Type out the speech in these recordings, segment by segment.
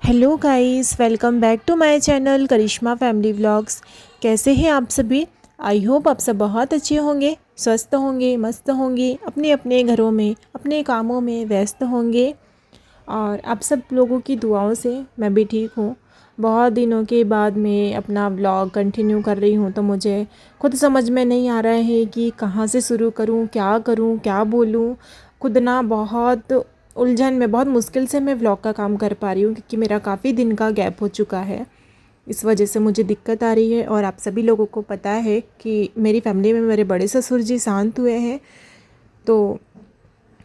Hello guys, welcome back to my channel Karishma family vlogs. कैसे हैं आप सभी? आई होप आप सब बहुत अच्छे होंगे, स्वस्थ होंगे, मस्त होंगे, अपने अपने घरों में अपने कामों में व्यस्त होंगे। और आप सब लोगों की दुआओं से मैं भी ठीक हूँ। बहुत दिनों के बाद मैं अपना व्लॉग कंटिन्यू कर रही हूँ, तो मुझे खुद समझ में नहीं आ रहा है कि कहाँ से शुरू करूँ, क्या बोलूँ। खुद ना बहुत उलझन में, बहुत मुश्किल से मैं व्लॉग का काम कर पा रही हूँ, क्योंकि मेरा काफ़ी दिन का गैप हो चुका है। इस वजह से मुझे दिक्कत आ रही है। और आप सभी लोगों को पता है कि मेरी फैमिली में मेरे बड़े ससुर जी शांत हुए हैं, तो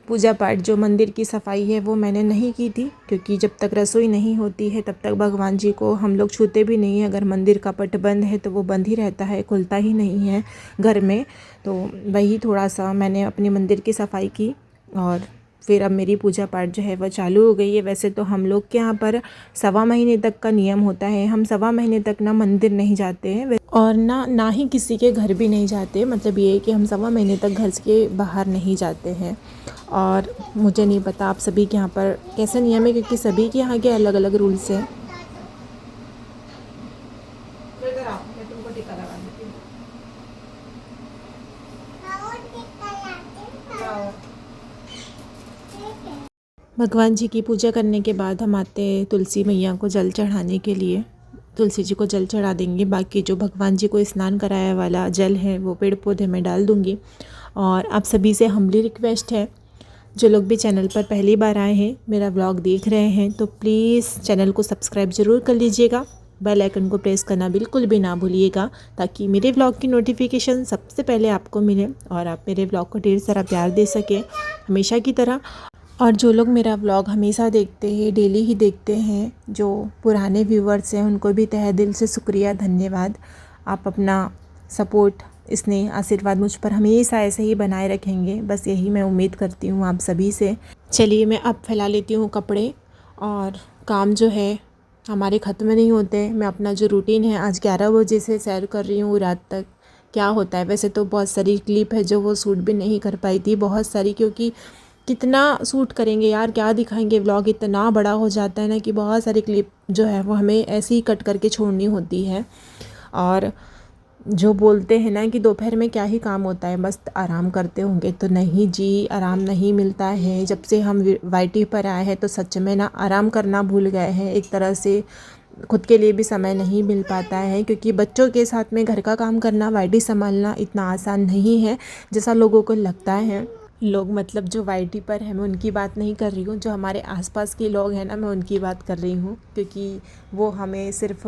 पूजा पाठ जो मंदिर की सफाई है वो मैंने नहीं की थी, क्योंकि जब तक रसोई नहीं होती है तब तक भगवान जी को हम लोग छूते भी नहीं हैं। अगर मंदिर का पट बंद है तो वो बंद ही रहता है, खुलता ही नहीं है घर में। तो वही थोड़ा सा मैंने अपने मंदिर की सफाई की, और फिर अब मेरी पूजा पाठ जो है वह चालू हो गई है। वैसे तो हम लोग के यहाँ पर 1.25 महीने तक का नियम होता है। हम 1.25 महीने तक ना मंदिर नहीं जाते हैं, और ना ही किसी के घर भी नहीं जाते। मतलब ये है कि हम 1.25 महीने तक घर के बाहर नहीं जाते हैं। और मुझे नहीं पता आप सभी के यहाँ पर कैसे नियम है, क्योंकि सभी के यहाँ के अलग अलग रूल्स हैं। मैं तुमको टीका लगा देती हूँ। भगवान जी की पूजा करने के बाद हम आते हैं तुलसी मैया को जल चढ़ाने के लिए। तुलसी जी को जल चढ़ा देंगे। बाकी जो भगवान जी को स्नान कराया वाला जल है वो पेड़ पौधे में डाल दूँगी। और आप सभी से हम्बली रिक्वेस्ट है, जो लोग भी चैनल पर पहली बार आए हैं, मेरा व्लॉग देख रहे हैं, तो प्लीज़ चैनल को सब्सक्राइब ज़रूर कर लीजिएगा। बेल आइकन को प्रेस करना बिल्कुल भी ना भूलिएगा, ताकि मेरे व्लॉग की नोटिफिकेशन सबसे पहले आपको मिले और आप मेरे व्लॉग को ढेर सारा प्यार दे सकें हमेशा की तरह। और जो लोग मेरा व्लॉग हमेशा देखते हैं, डेली ही देखते हैं, जो पुराने व्यूवर्स हैं, उनको भी तहे दिल से शुक्रिया, धन्यवाद। आप अपना सपोर्ट, स्नेह, आशीर्वाद मुझ पर हमेशा ऐसे ही बनाए रखेंगे, बस यही मैं उम्मीद करती हूँ आप सभी से। चलिए मैं अब फैला लेती हूँ कपड़े, और काम जो है हमारे ख़त्म नहीं होते। मैं अपना जो रूटीन है आज 11 बजे से सैर कर रही हूँ रात तक। क्या होता है, वैसे तो बहुत सारी क्लिप है जो वो शूट भी नहीं कर पाई थी, बहुत सारी, क्योंकि कितना शूट करेंगे यार, क्या दिखाएंगे। व्लॉग इतना बड़ा हो जाता है ना कि बहुत सारी क्लिप जो है वो हमें ऐसे ही कट करके छोड़नी होती है। और जो बोलते हैं ना कि दोपहर में क्या ही काम होता है, बस आराम करते होंगे, तो नहीं जी, आराम नहीं मिलता है। जब से हम वाईटी पर आए हैं तो सच में ना आराम करना भूल गए हैं। एक तरह से खुद के लिए भी समय नहीं मिल पाता है, क्योंकि बच्चों के साथ में घर का काम करना, वाईटी संभालना इतना आसान नहीं है जैसा लोगों को लगता है। लोग मतलब जो वाईटी पर है, मैं उनकी बात नहीं कर रही हूँ, जो हमारे आसपास के लोग हैं ना, मैं उनकी बात कर रही हूँ। क्योंकि वो हमें सिर्फ,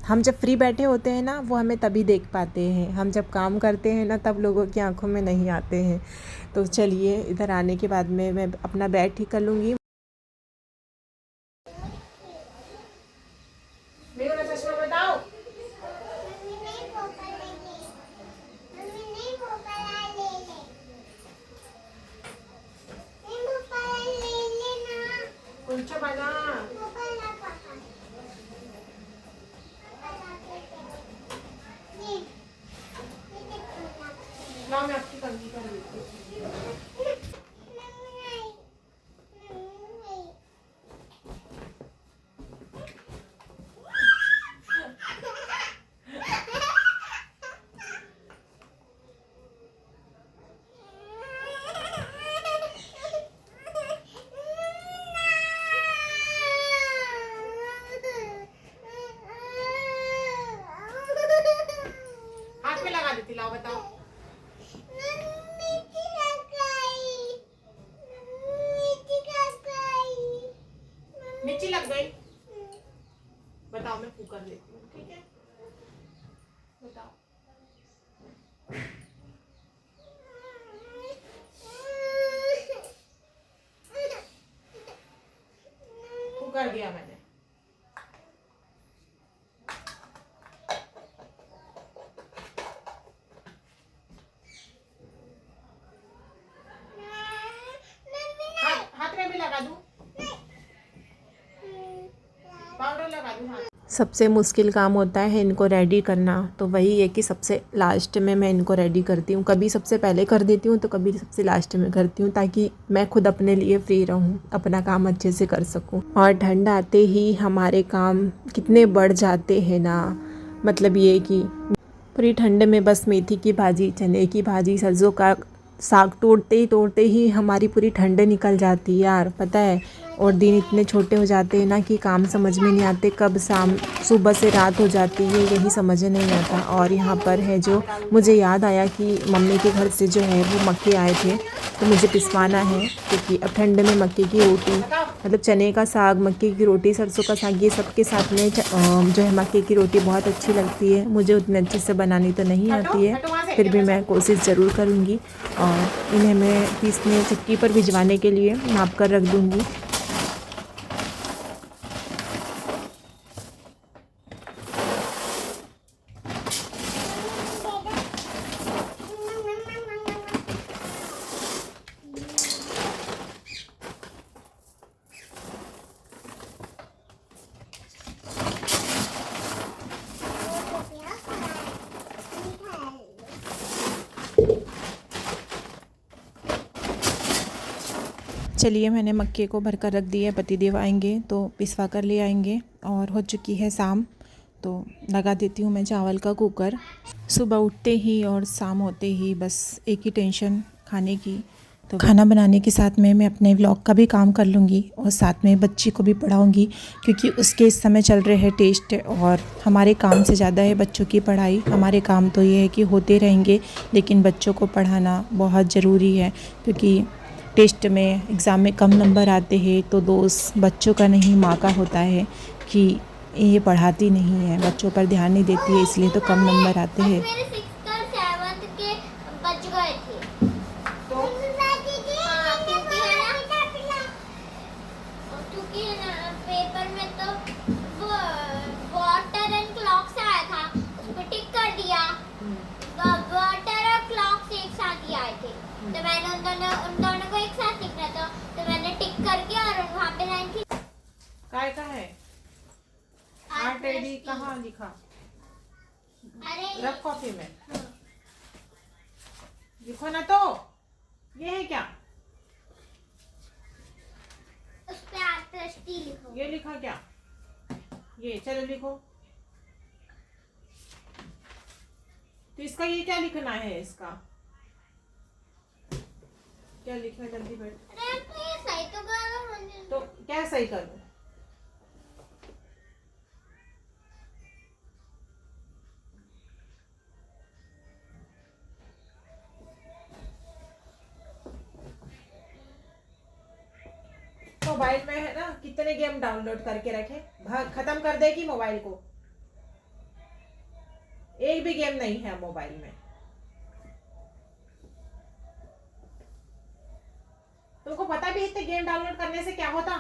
हम जब फ्री बैठे होते हैं ना, वो हमें तभी देख पाते हैं। हम जब काम करते हैं ना, तब लोगों की आंखों में नहीं आते हैं। तो चलिए, इधर आने के बाद में मैं अपना बैग ठीक कर लूँगी। मैं आपकी कंघी कर देती हूँ। हाथ में लगा देती, लाओ बताओ। मिर्ची लग गई, बताओ, मैं फूक कर देती हूँ, ठीक है? बताओ। फूक कर दिया मैंने। हाथ में भी लगा दूँ, पाउडर लगा दूँ हाथ। सबसे मुश्किल काम होता है इनको रेडी करना, तो वही है कि सबसे लास्ट में मैं इनको रेडी करती हूँ। कभी सबसे पहले कर देती हूँ तो कभी सबसे लास्ट में करती हूँ, ताकि मैं खुद अपने लिए फ्री रहूँ, अपना काम अच्छे से कर सकूँ। और ठंड आते ही हमारे काम कितने बढ़ जाते हैं ना, मतलब ये कि पूरी ठंड में बस मेथी की भाजी, चने की भाजी, सरसों का साग तोड़ते ही हमारी पूरी ठंड निकल जाती है यार, पता है। और दिन इतने छोटे हो जाते हैं ना कि काम समझ में नहीं आते, कब सुबह से रात हो जाती है यही समझ नहीं आता। और यहाँ पर है जो मुझे याद आया कि मम्मी के घर से जो है वो मक्के आए थे, तो मुझे पिसवाना है, क्योंकि अब ठंड में मक्के की रोटी, मतलब चने का साग, मक्के की रोटी, सरसों का साग, ये सब के साथ में जो है मक्के की रोटी बहुत अच्छी लगती है। मुझे उतने अच्छे से बनानी तो नहीं आती है, फिर भी मैं कोशिश ज़रूर करूँगी। और इन्हें मैं पीसने चक्की पर भिजवाने के लिए नाप कर रख दूँगी। चलिए, मैंने मक्के को भर कर रख दिया, पतिदेव आएंगे तो पिसवा कर ले आएंगे। और हो चुकी है शाम, तो लगा देती हूँ मैं चावल का कुकर। सुबह उठते ही और शाम होते ही बस एक ही टेंशन, खाने की। तो खाना बनाने के साथ में मैं अपने व्लॉग का भी काम कर लूँगी और साथ में बच्ची को भी पढ़ाऊँगी, क्योंकि उसके इस समय चल रहे हैं टेस्ट। और हमारे काम से ज़्यादा है बच्चों की पढ़ाई। हमारे काम तो ये है कि होते रहेंगे, लेकिन बच्चों को पढ़ाना बहुत ज़रूरी है, क्योंकि टेस्ट में, एग्ज़ाम में कम नंबर आते हैं तो दोष बच्चों का नहीं माँ का होता है कि ये पढ़ाती नहीं है, बच्चों पर ध्यान नहीं देती है, इसलिए तो कम नंबर आते हैं। मेरे 6th और 7th के बच गए थे तो हाँ, क्योंकि है ना पेपर में तो वो वाटर एंड क्लॉक से आया था, उस पर टिक कर दिया। वाटर और क्लॉक एक साथ ही आए थे, तो मैंने उन दोनों को एक साथ लिखना था, तो मैंने टिक करके और वहाँ पे लाइन की। काय का है आर्ट एडी कहाँ लिखा? अरे रफ कॉपी में लिखो ना, तो ये है क्या? उस पे आर्ट लिखो। ये लिखा क्या? ये चलो लिखो। तो इसका ये क्या लिखना है? इसका क्या लिखना? जल्दी बैठ। अरे तो ये सही तो करो। तो क्या सही करूं? मोबाइल में है ना, कितने गेम डाउनलोड करके रखे, खत्म कर देगी मोबाइल को। एक भी गेम नहीं है मोबाइल में। तुमको पता भी इतने गेम डाउनलोड करने से क्या होता?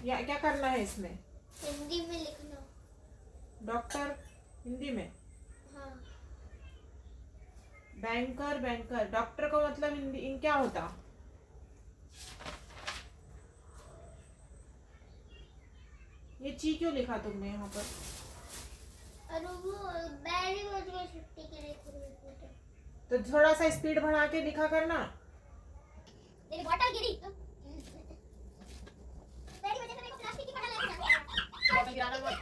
या क्या करना है इसमें? हिंदी में लिखना। डॉक्टर हिंदी में? हाँ। बैंकर, बैंकर डॉक्टर का मतलब हिंदी इन क्या होता? ये ची क्यों लिखा तुमने यहाँ पर? और वो बैरी हो गई छुट्टी के लिए। तो थोड़ा सा स्पीड बढ़ा के लिखा करना। तेरी बॉटल गिरी। बैरी वजह से मेरे को प्लास्टिक की बॉटल लेके जाना। बॉटल गिराना मत।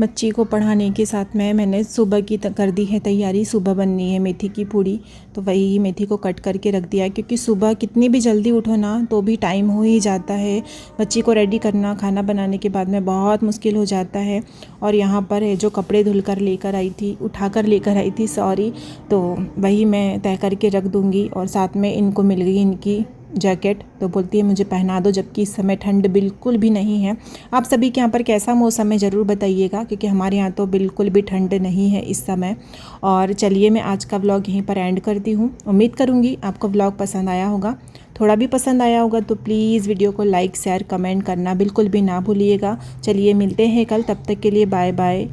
बच्ची को पढ़ाने के साथ में मैंने सुबह की कर दी है तैयारी। सुबह बननी है मेथी की पूड़ी, तो वही मेथी को कट करके रख दिया है, क्योंकि सुबह कितनी भी जल्दी उठो ना तो भी टाइम हो ही जाता है। बच्ची को रेडी करना खाना बनाने के बाद में बहुत मुश्किल हो जाता है। और यहाँ पर है जो कपड़े धुल कर लेकर आई थी, उठा कर लेकर आई थी सॉरी, तो वही मैं तय करके रख दूँगी। और साथ में इनको मिल गई इनकी जैकेट, तो बोलती है मुझे पहना दो, जबकि इस समय ठंड बिल्कुल भी नहीं है। आप सभी के यहाँ पर कैसा मौसम है ज़रूर बताइएगा, क्योंकि हमारे यहाँ तो बिल्कुल भी ठंड नहीं है इस समय। और चलिए मैं आज का व्लॉग यहीं पर एंड करती हूँ। उम्मीद करूँगी आपको व्लॉग पसंद आया होगा। थोड़ा भी पसंद आया होगा तो प्लीज़ वीडियो को लाइक शेयर कमेंट करना बिल्कुल भी ना भूलिएगा। चलिए मिलते हैं कल, तब तक के लिए बाय बाय।